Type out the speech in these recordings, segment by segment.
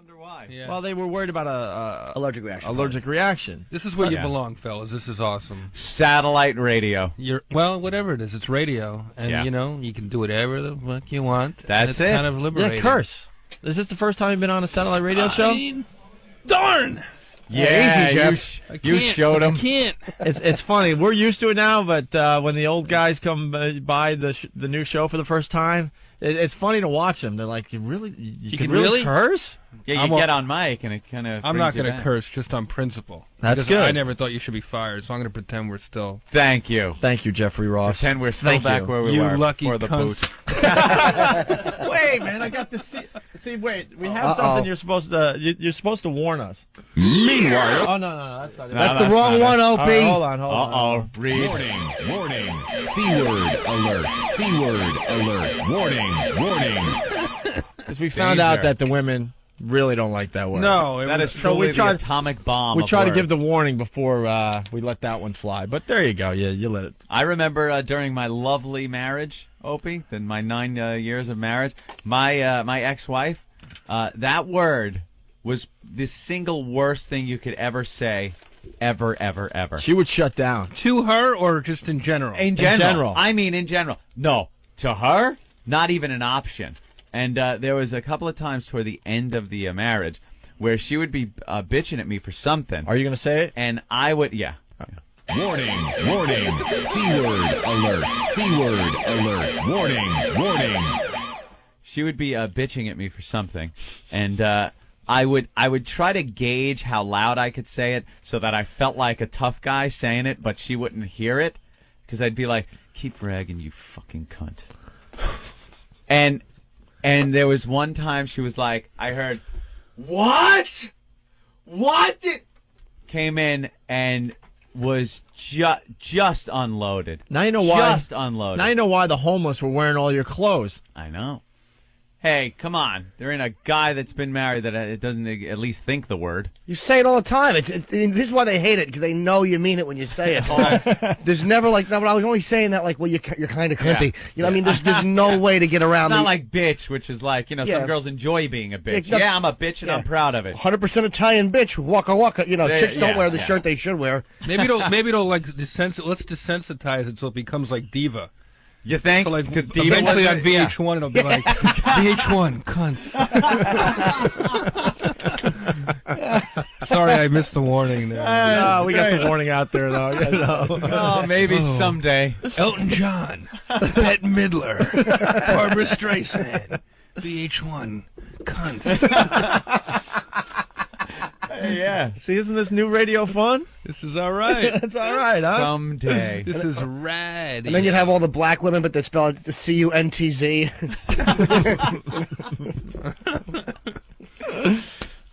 wonder why. Yeah. Well, they were worried about a Allergic reaction. allergic reaction. This is where you Yeah. belong, fellas. This is awesome. Satellite radio. Well, whatever it is, it's radio, and Yeah. you know you can do whatever the fuck you want. and That's it's it. Kind of liberating. Yeah, curse. Is this the first time you've been on a satellite radio show? I mean, darn! Yeah, easy, Jeff. you showed I him. can't. It's funny. We're used to it now, but when the old guys come by the new show for the first time, it's funny to watch them. They're like, you can really curse? Yeah, I'm you a- get on mic and it kind of. I'm not going to curse just on principle. That's Because good. I never thought you should be fired, so I'm going to pretend we're still. Thank you. Thank you, Jeffrey Ross. Pretend we're still Thank back you. where we You were lucky before the cunts. boot. Wait, man, I got to see. Wait, we have something you're supposed to warn us. Meanwhile, Oh no, that's not it. That's the wrong one, All Opie. right, hold on. Uh-oh. Read. warning, C-word alert, C-word alert, warning. Because we found out that the women really don't like that word. No, That is So truly we tried- the atomic bomb. We of try to words. give the warning before we let that one fly. But there you go. Yeah, you let it. I remember during my lovely marriage, Opie, then my 9 years of marriage, my ex-wife, that word was the single worst thing you could ever say, ever. She would shut down. to her or just in general. In general. general. I mean, in general. No, to her, not even an option. And there was a couple of times toward the end of the marriage where she would be bitching at me for something. Are you going to say it? And I would, yeah. Warning, C-word alert, C-word alert, warning. She would be bitching at me for something, and I would try to gauge how loud I could say it so that I felt like a tough guy saying it, but she wouldn't hear it, because I'd be like, "Keep bragging, you fucking cunt." And there was one time she was like, I heard, "What? What?" Came in and was just unloaded. Now you know why. Just unloaded. Now you know why the homeless were wearing all your clothes. I know. Hey, come on. There ain't a guy that's been married that it doesn't at least think the word. You say it all the time. This is why they hate it, because they know you mean it when you say it. There's never like, no, but I was only saying that like, well, you're kind of cunty. Yeah. You know what I mean? There's no way to get around It's not the like bitch, which is like, Yeah. some girls enjoy being a bitch. Yeah, no- Yeah, I'm a bitch and I'm proud of it. 100% Italian bitch, waka waka. You know, Yeah, chicks don't yeah, wear the yeah. shirt they should wear. maybe it'll like let's desensitize it so it becomes like diva. You think? So like Because eventually on VH1 it'll be like VH1 cunts. Sorry, I missed the warning there. We got the warning out there, though. You know. Oh, maybe someday. Elton John, Bette Midler, Barbara Streisand, VH1 cunts. Yeah. See, isn't this new radio fun? This is all right. It's all right, huh? Someday. This is rad. And then you'd have all the black women, but they spell it C-U-N-T-Z.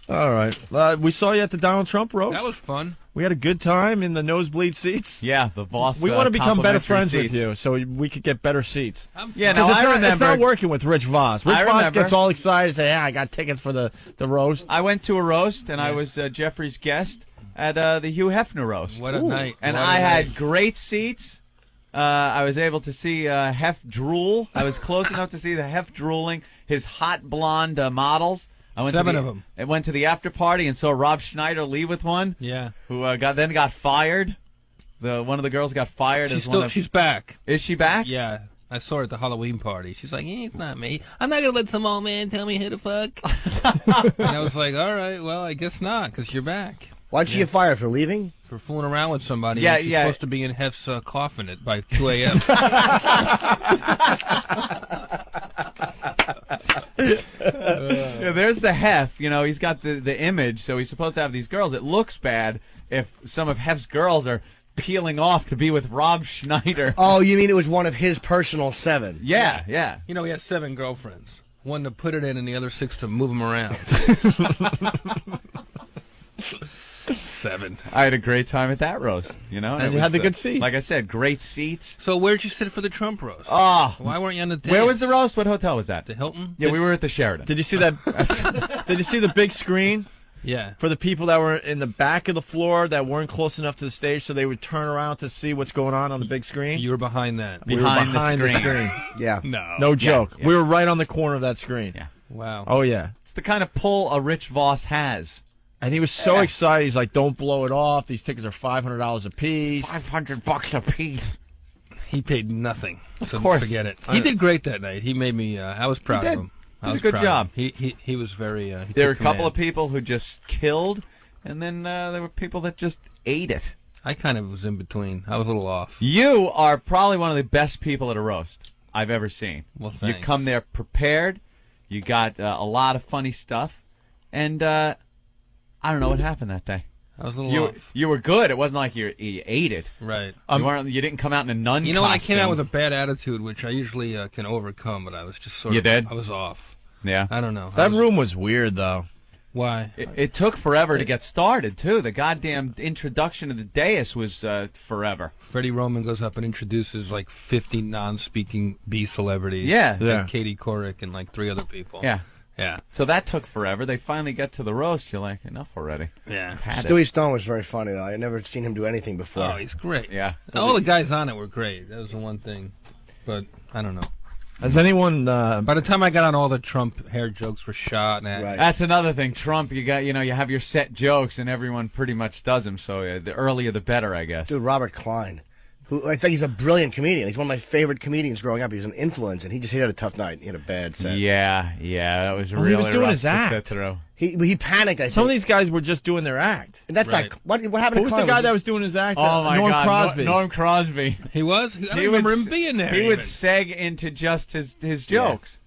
All right. We saw you at the Donald Trump roast. That was fun. We had a good time in the nosebleed seats. Yeah, the boss. We want to become better complimentary friends with seats. you, so we could get better seats. Yeah, no, Because I remember. it's not working with Rich Voss. Rich I Voss remember. gets all excited and say, "Yeah, I got tickets for the roast." I went to a roast, and I was Jeffrey's guest at the Hugh Hefner roast. What a night. And What a I had night. great seats. I was able to see Hef drool. I was close enough to see the Hef drooling his hot blonde models. I went 7 to of 'em. I went to the after party and saw Rob Schneider leave with one. Yeah. Who got fired. One of the girls got fired She's back. Is she back? Yeah. I saw her at the Halloween party. She's like, it's not me. I'm not going to let some old man tell me who to fuck. And I was like, all right, well, I guess not, because you're back. Why'd she get fired? For leaving? For fooling around with somebody. Yeah, She's yeah. supposed to be in Hef's coffin by 2 a.m. Yeah, there's the Hef. He's got the image, so he's supposed to have these girls. It looks bad if some of Hef's girls are peeling off to be with Rob Schneider. Oh, you mean it was one of his personal 7? Yeah. You know, he has 7 girlfriends. One to put it in and the other 6 to move him around. 7. I had a great time at that roast, And you had the good seats. Like I said, great seats. So where'd you sit for the Trump roast? Oh, Why weren't you on the dais? where was the roast? What hotel was that? The Hilton? Yeah, we were at the Sheraton. Did you see that? Did you see the big screen Yeah. for the people that were in the back of the floor that weren't close enough to the stage, so they would turn around to see what's going on the big screen? You were behind that. We were Behind the behind the screen. screen. Yeah. No. No joke. yeah. We were right on the corner of that screen. Yeah. Wow. Oh yeah. It's the kind of pull a Rich Voss has. And he was so excited. He's like, "Don't blow it off. These tickets are $500 a piece. $500 a piece. He paid nothing. So course. forget it. He did great that night. He made me. I was proud He of did. him. I Did a was good proud job. of him. He was very. He There were a took couple of command. people who just killed, and then there were people that just ate it. I kind of was in between. I was a little off. You are probably one of the best people at a roast I've ever seen. Well, You thanks. come there prepared. You got a lot of funny stuff, and I don't know what happened that day. I was a little off. You were good. It wasn't like you ate it. Right. You didn't come out in a nun. You know, when I came out with costume. a bad attitude, which I usually can overcome, but I was just sort You of. did? I was off. Yeah. I don't know. That room was weird, though. Why? It took forever to get started too. The goddamn introduction of the dais was forever. Freddie Roman goes up and introduces like 50 non-speaking B celebrities. Yeah. Yeah. Like Katie Couric and like 3 other people. Yeah. Yeah. So that took forever. They finally get to the roast. You're like, enough already. Yeah. Had it. Stewie Stone was very funny though. I had never seen him do anything before. Oh, he's great. Yeah. All the guys on it were great. That was the one thing. But I don't know. Has anyone? By the time I got on, all the Trump hair jokes were shot. And Right. That's another thing. Trump, you have your set jokes, and everyone pretty much does them. So the earlier the better, I guess. Dude, Robert Klein, who I think he's a brilliant comedian. He's one of my favorite comedians growing up. He was an influence, and he had a tough night. He had a bad set. Yeah, that was he really was doing rough his to act. sit through. He panicked. I think. Some of these guys were just doing their act. And that's Right. not what happened. Who was to the Klein? guy that was doing his act? Oh my Norm God, Crosby. Norm Crosby. He was? I don't He remember would him being there. He would even. seg into just his jokes.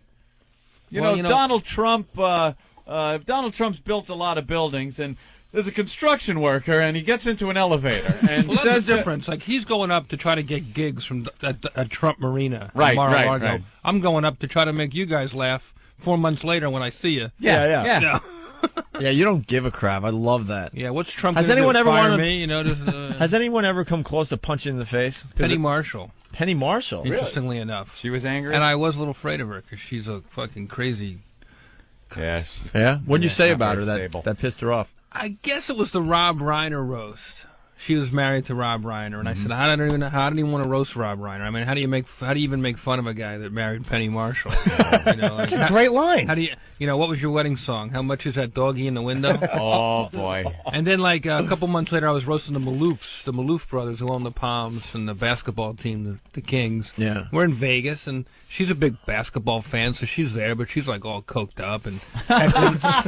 Well, you know- Donald Trump. Donald Trump's built a lot of buildings, and there's a construction worker, and he gets into an elevator and Well, that's says the to- difference. Like, he's going up to try to get gigs from at Trump Marina. Right, Mar-a-Lago. right. I'm going up to try to make you guys laugh 4 months later when I see you. Yeah. You know? Yeah, you don't give a crap. I love that. Yeah, what's Trump Has gonna anyone do? ever Fire wanted- me? You know, just, Has anyone ever come close to punching in the face? Penny Marshall, Penny Marshall. interestingly enough. She was angry. And I was a little afraid of her because she's a fucking crazy. Yeah. Yeah. What'd you Yeah, say not about her very that stable. that pissed her off? I guess it was the Rob Reiner roast. She was married to Rob Reiner, and I Mm-hmm. said, "How do you want to roast Rob Reiner? I mean, how do you even make fun of a guy that married Penny Marshall? That's a great line. How do you, what was your wedding song? How much is that doggy in the window? Oh boy. And then, like, a couple months later, I was roasting the Maloof brothers who own the Palms and the basketball team, the Kings. Yeah. We're in Vegas, and she's a big basketball fan, so she's there, but she's, like, all coked up and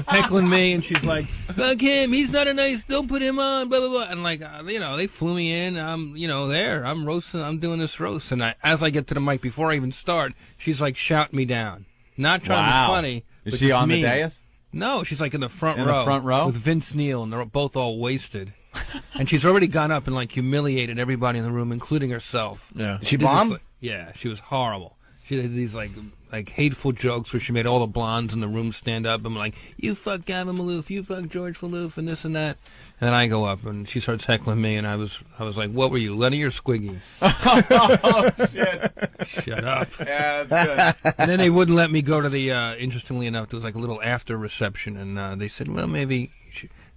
heckling me, and she's like, fuck him, he's not don't put him on, blah, blah, blah. And, like, they flew me in, I'm, there, I'm roasting, I'm doing this roast. And as I get to the mic, before I even start, she's, like, shouting me down. Not trying to Wow. be funny. Is but she just on mean. the dais? No, she's like in the front In the row. front row? with Vince Neil, and they're both all wasted. And she's already gone up and like humiliated everybody in the room, including herself. Yeah. She did this, bomb? like- yeah, she was horrible. She did these like hateful jokes where she made all the blondes in the room stand up and like, "You fuck Gavin Maloof, you fuck George Maloof," and this and that. And then I go up and she starts heckling me, and I was like, "What were you, Lenny or Squiggy?" Oh shit. Shut up. Yeah, that's good. And then they wouldn't let me go to the. Interestingly enough, there was like a little after reception, and they said, "Well, maybe."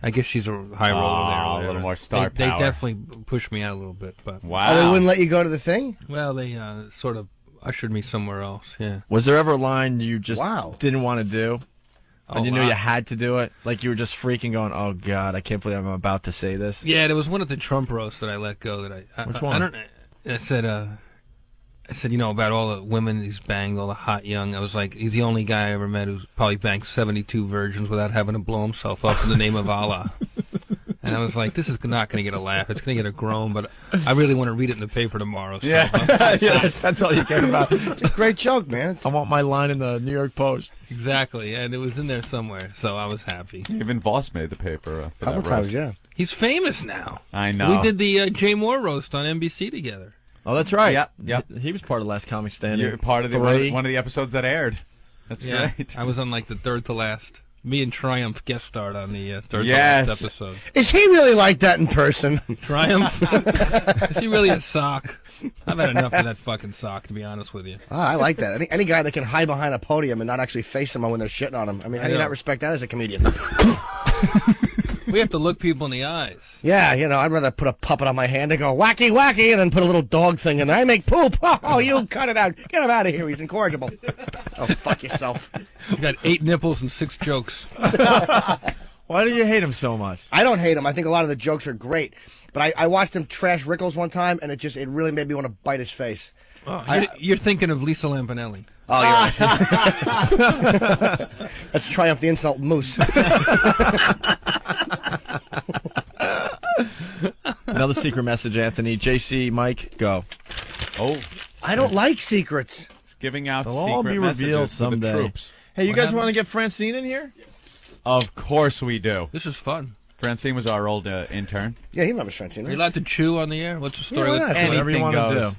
I guess she's a high roller there. or a little whatever. more star They power. definitely pushed me out a little bit, but Wow. Oh, they wouldn't let you go to the thing? well, they sort of ushered me somewhere else. Yeah. Was there ever a line you just Wow. didn't want to do? And Oh, you knew wow. you had to do it? Like you were just freaking going, "Oh God, I can't believe I'm about to say this." Yeah, there was one at the Trump roast that I let go. That I Which I one? don't. I said, about all the women he's banged, all the hot young. I was like, he's the only guy I ever met who's probably banged 72 virgins without having to blow himself up in the name of Allah. And I was like, this is not going to get a laugh. It's going to get a groan, but I really want to read it in the paper tomorrow. So Yeah. Yeah, that's all you care about. It's a great joke, man. I want my line in the New York Post. exactly. And it was in there somewhere, so I was happy. Even Voss made the paper. For Couple that times, roast. yeah. He's famous now. I know. We did the Jay Moore roast on NBC together. Oh, that's right. Yep. He was part of Last Comic Standing. You're part of the one of the episodes that aired. That's great. I was on like the third to last. Me and Triumph guest starred on the third Yes. to last episode. Is he really like that in person? Triumph? Is he really a sock? I've had enough of that fucking sock, to be honest with you. Ah, I like that. Any guy that can hide behind a podium and not actually face someone when they're shitting on him. I mean, how do you know. not respect that as a comedian? We have to look people in the eyes. Yeah, I'd rather put a puppet on my hand and go wacky, wacky, and then put a little dog thing in there. I make poop. Oh, you cut it out. Get him out of here. He's incorrigible. Oh, fuck yourself. He's got 8 nipples and 6 jokes. Why do you hate him so much? I don't hate him. I think a lot of the jokes are great. But I watched him trash Rickles one time, and it really made me want to bite his face. Oh, you're thinking of Lisa Lampanelli. Oh, you're right. Let's Triumph the Insult Moose. Another secret message, Anthony. JC, Mike, go. Oh, I don't like secrets. it's giving out They'll secret all be revealed messages to the someday. troops. Hey, you What guys happened? want to get Francine in here? Of course we do. This is fun. Francine was our old intern. Yeah, he remembers Francine. Are you Right? allowed to chew on the air? What's the story Yeah, why with not? Whatever you Anything want to goes. do.